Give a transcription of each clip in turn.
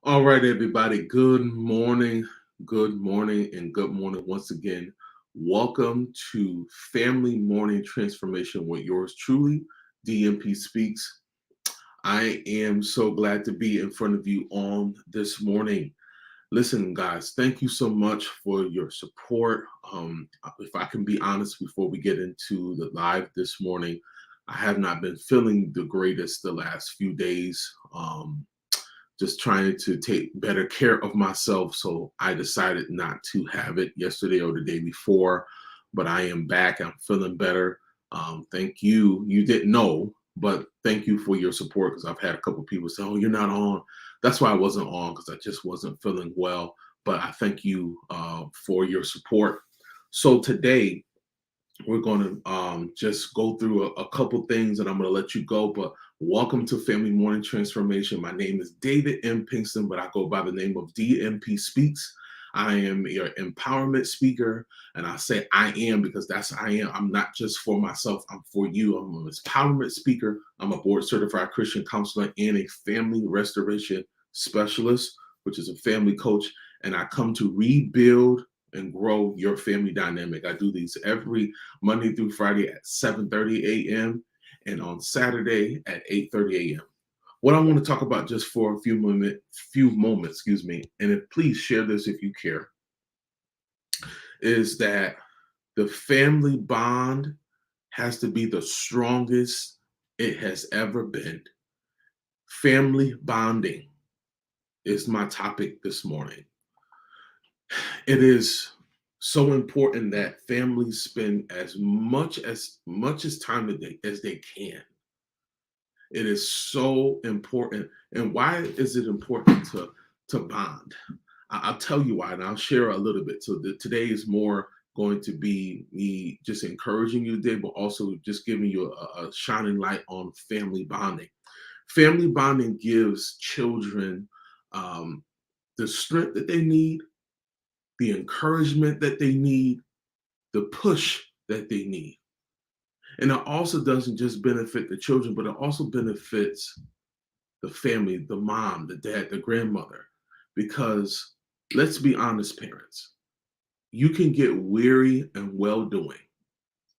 All right, everybody. Good morning, and good morning once again. Welcome to Family Morning Transformation with yours truly, DMP Speaks. I am so glad to be in front of you on this morning. Listen, guys, thank you so much for your support. If I can be honest before we get into the live this morning, I have not been feeling the greatest the last few days. Just trying to take better care of myself. So I decided not to have it yesterday or the day before, but I am back. I'm feeling better. Thank you. You didn't know, but thank you for your support because I've had a couple people say, "Oh, you're not on." That's why I wasn't on because I just wasn't feeling well. But I thank you for your support. So today, we're going to just go through a couple things and I'm going to let you go. But welcome to Family Morning Transformation. My name is David M. Pinkston, but I go by the name of DMP Speaks. I am your empowerment speaker. And I say I am because that's I am. I'm not just for myself, I'm for you. I'm an empowerment speaker. I'm a board certified Christian counselor and a family restoration specialist, which is a family coach. And I come to rebuild and grow your family dynamic. I do these every Monday through Friday at 7:30 a.m. and on Saturday at 8:30 a.m. What I want to talk about just for a few moments, and please share this if you care, is that the family bond has to be the strongest it has ever been. Family bonding is my topic this morning. It is so important that families spend as much time as they can. It is so important. And why is it important to bond? I'll tell you why, and I'll share a little bit. So today is more going to be me just encouraging you today, but also just giving you a shining light on family bonding. Family bonding gives children the strength that they need, the encouragement that they need, the push that they need. And it also doesn't just benefit the children, but it also benefits the family, the mom, the dad, the grandmother. Because let's be honest, parents, you can get weary and well doing.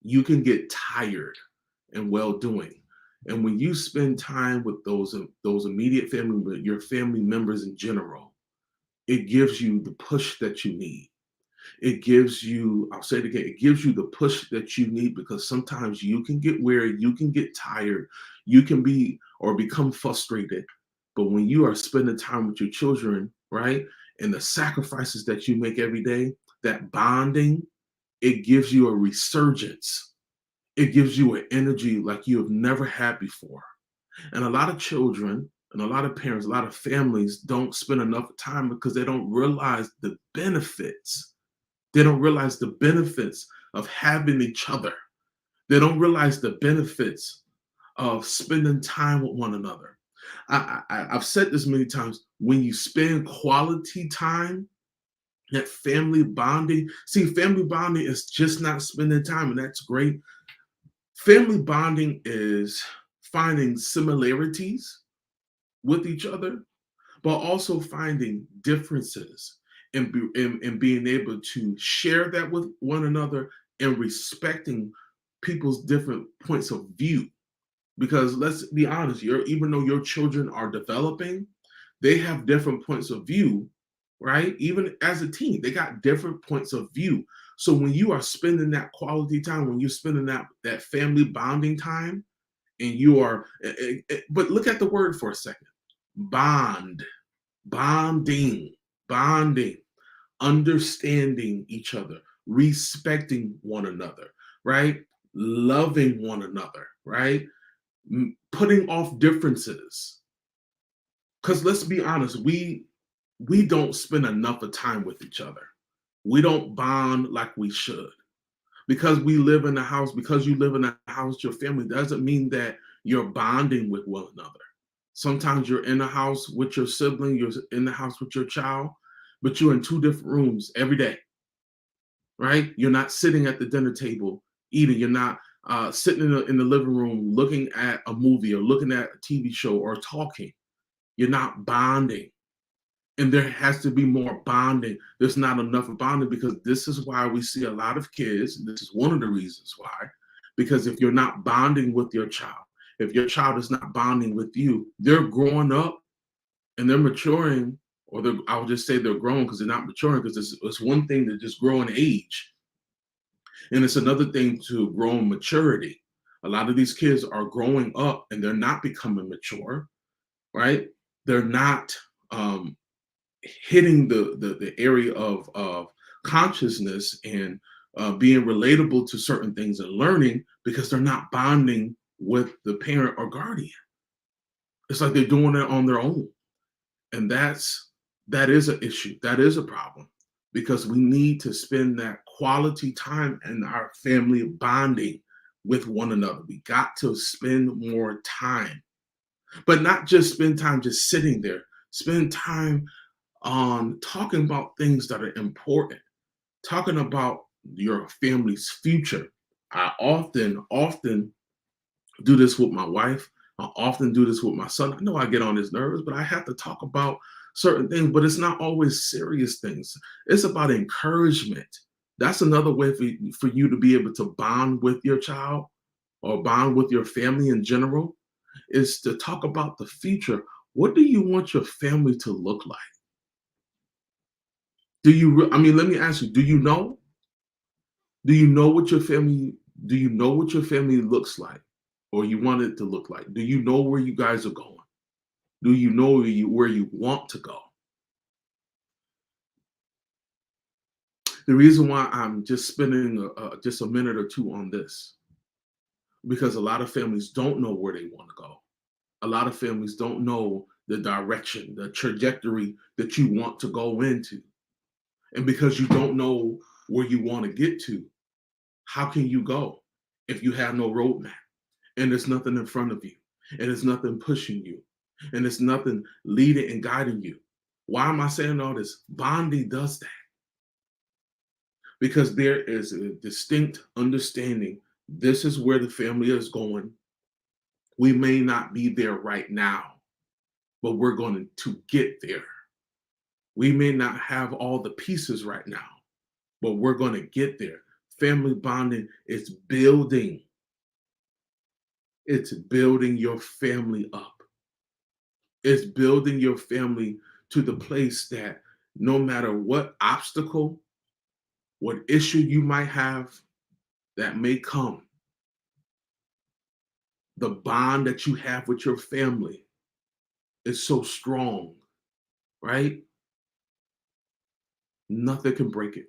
You can get tired and well doing. And when you spend time with those immediate family, your family members in general, it gives you the push that you need. It gives you, I'll say it again, it gives you the push that you need because sometimes you can get weary, you can get tired, you can be or become frustrated. But when you are spending time with your children, right, and the sacrifices that you make every day, that bonding, it gives you a resurgence. It gives you an energy like you have never had before. And a lot of children and a lot of parents, a lot of families don't spend enough time because they don't realize the benefits. They don't realize the benefits of having each other. They don't realize the benefits of spending time with one another. I've said this many times. When you spend quality time, that family bonding, see, family bonding is just not spending time, and that's great. Family bonding is finding similarities with each other, but also finding differences and being able to share that with one another and respecting people's different points of view. Because let's be honest, even though your children are developing, they have different points of view, right? Even as a teen, they got different points of view. So when you are spending that quality time, when you're spending that family bonding time, and you are, but look at the word for a second, bond, bonding, bonding, understanding each other, respecting one another, right? Loving one another, right? Putting off differences. Because let's be honest, we don't spend enough of time with each other. We don't bond like we should. Because we live in a house, because you live in a house, your family doesn't mean that you're bonding with one another. Sometimes you're in a house with your sibling, you're in the house with your child, but you're in two different rooms every day, right? You're not sitting at the dinner table eating. You're not sitting in the living room looking at a movie or looking at a TV show or talking. You're not bonding. And there has to be more bonding. There's not enough of bonding because this is why we see a lot of kids. And this is one of the reasons why. Because if you're not bonding with your child, if your child is not bonding with you, they're growing up and they're maturing, or I'll just say they're growing because they're not maturing because it's one thing to just grow in age. And it's another thing to grow in maturity. A lot of these kids are growing up and they're not becoming mature, right? They're not hitting the area of consciousness and being relatable to certain things and learning because they're not bonding with the parent or guardian. It's like they're doing it on their own, and that is an issue. That is a problem because we need to spend that quality time in our family bonding with one another. We got to spend more time, but not just spend time just sitting there. Spend time on talking about things that are important, talking about your family's future. I often do this with my wife. I often do this with my son. I know I get on his nerves, but I have to talk about certain things, but it's not always serious things. It's about encouragement. That's another way for you to be able to bond with your child or bond with your family in general is to talk about the future. What do you want your family to look like? I mean, let me ask you, do you know? Do you know what your family do you know what your family looks like or you want it to look like? Do you know where you guys are going? Do you know where you want to go? The reason why I'm just spending just a minute or two on this because a lot of families don't know where they want to go. A lot of families don't know the direction, the trajectory that you want to go into. And because you don't know where you want to get to, how can you go if you have no roadmap and there's nothing in front of you and there's nothing pushing you and there's nothing leading and guiding you? Why am I saying all this? Bonding does that because there is a distinct understanding. This is where the family is going. We may not be there right now, but we're going to get there. We may not have all the pieces right now, but we're going to get there. Family bonding is building. It's building your family up. It's building your family to the place that no matter what obstacle, what issue you might have that may come, the bond that you have with your family is so strong, right? Nothing can break it.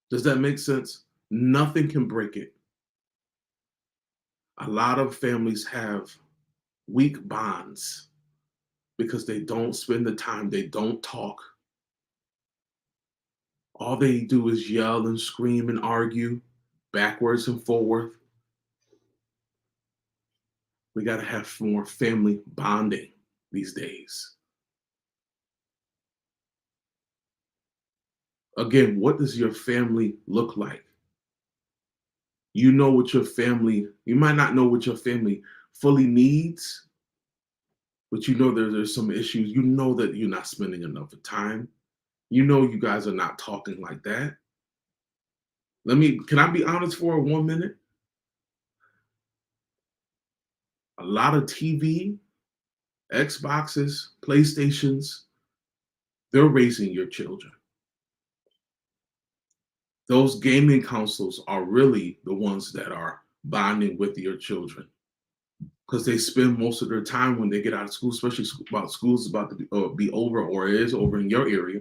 Does that make sense? Nothing can break it. A lot of families have weak bonds because they don't spend the time, they don't talk. All they do is yell and scream and argue backwards and forward. We got to have more family bonding these days. Again, what does your family look like? You know what your family, you might not know what your family fully needs, but you know there's some issues. You know that you're not spending enough time. You know you guys are not talking like that. Can I be honest for 1 minute? A lot of TV, Xboxes, PlayStations, they're raising your children. Those gaming consoles are really the ones that are bonding with your children because they spend most of their time when they get out of school, especially about school's about to be over or is over in your area.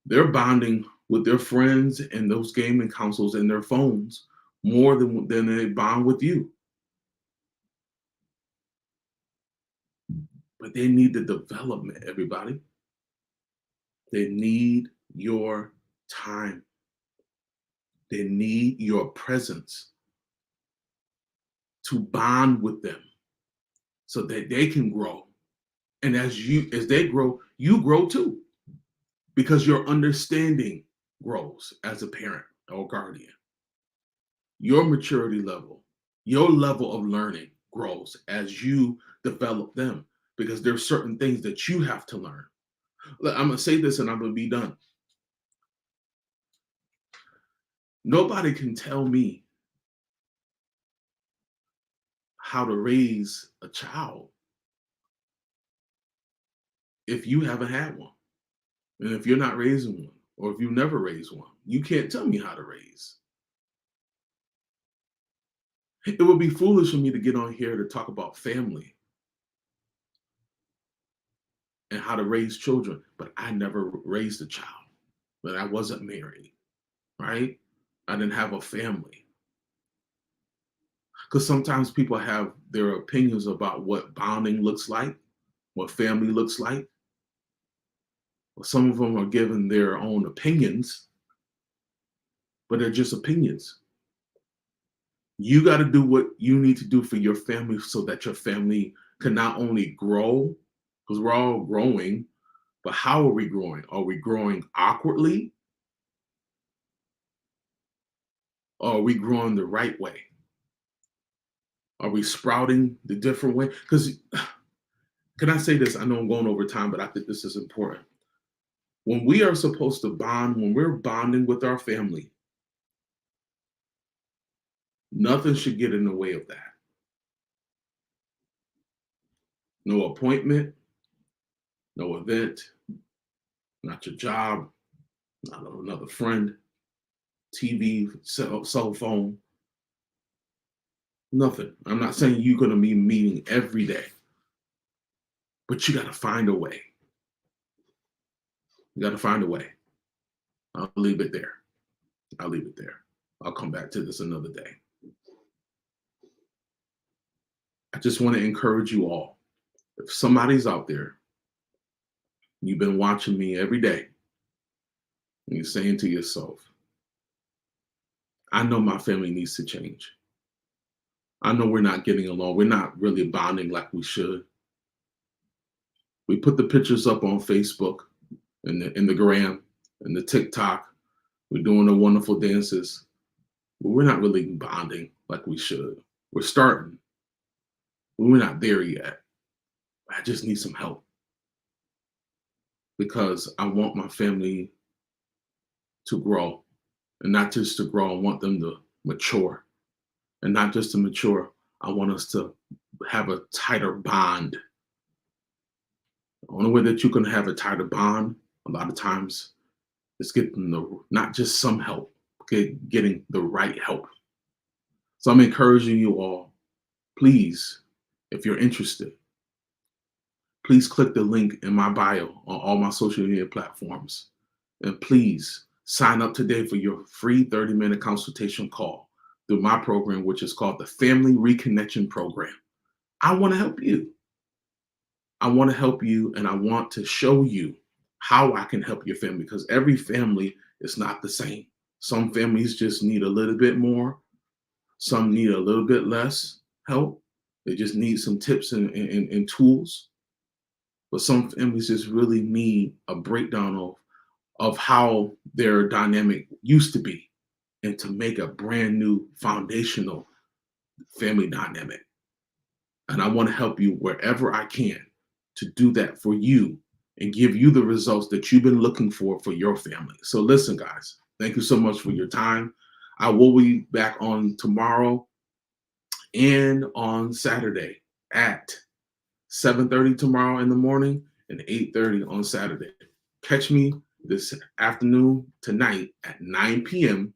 They're bonding with their friends and those gaming consoles and their phones more than they bond with you. But they need the development, everybody. They need your time. They need your presence to bond with them so that they can grow. And as they grow, you grow too, because your understanding grows as a parent or guardian. Your maturity level, your level of learning grows as you develop them, because there's certain things that you have to learn. Look, I'm gonna say this and I'm gonna be done. Nobody can tell me how to raise a child if you haven't had one. And if you're not raising one, or if you never raised one, you can't tell me how to raise. It would be foolish for me to get on here to talk about family and how to raise children, but I never raised a child, but I wasn't married, right? I didn't have a family. Because sometimes people have their opinions about what bonding looks like, what family looks like. Well, some of them are given their own opinions, but they're just opinions. You got to do what you need to do for your family so that your family can not only grow, because we're all growing, but how are we growing? Are we growing awkwardly? Or are we growing the right way? Are we sprouting the different way? Because can I say this? I know I'm going over time, but I think this is important. When we are supposed to bond, when we're bonding with our family, nothing should get in the way of that. No appointment, no event, not your job, not another friend, TV, cell phone, nothing. I'm not saying you're going to be meeting every day, but you got to find a way. You got to find a way. I'll leave it there. I'll leave it there. I'll come back to this another day. I just want to encourage you all. If somebody's out there, you've been watching me every day, and you're saying to yourself, I know my family needs to change. I know we're not getting along. We're not really bonding like we should. We put the pictures up on Facebook and in the gram and the TikTok. We're doing the wonderful dances, but we're not really bonding like we should. We're starting, but we're not there yet. I just need some help because I want my family to grow, and not just to grow. I want them to mature, and not just to mature. I want us to have a tighter bond. The only way that you can have a tighter bond, a lot of times, is getting not just some help, getting the right help. So I'm encouraging you all, please, if you're interested, please click the link in my bio on all my social media platforms. And please sign up today for your free 30-minute consultation call through my program, which is called the Family Reconnection Program. I want to help you. I want to help you, and I want to show you how I can help your family, because every family is not the same. Some families just need a little bit more. Some need a little bit less help. They just need some tips and tools. But some families just really need a breakdown of how their dynamic used to be, and to make a brand new foundational family dynamic. And I want to help you wherever I can to do that for you and give you the results that you've been looking for your family. So listen, guys, thank you so much for your time. I will be back on tomorrow and on Saturday at 7:30 tomorrow in the morning and 8:30 on Saturday. Catch me this afternoon tonight at 9 p.m.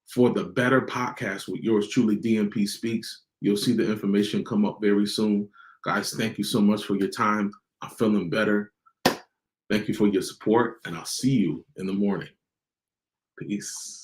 for the Better Podcast with yours truly, DMP Speaks. You'll see the information come up very soon. Guys, thank you so much for your time. I'm feeling better. Thank you for your support, and I'll see you in the morning. Peace.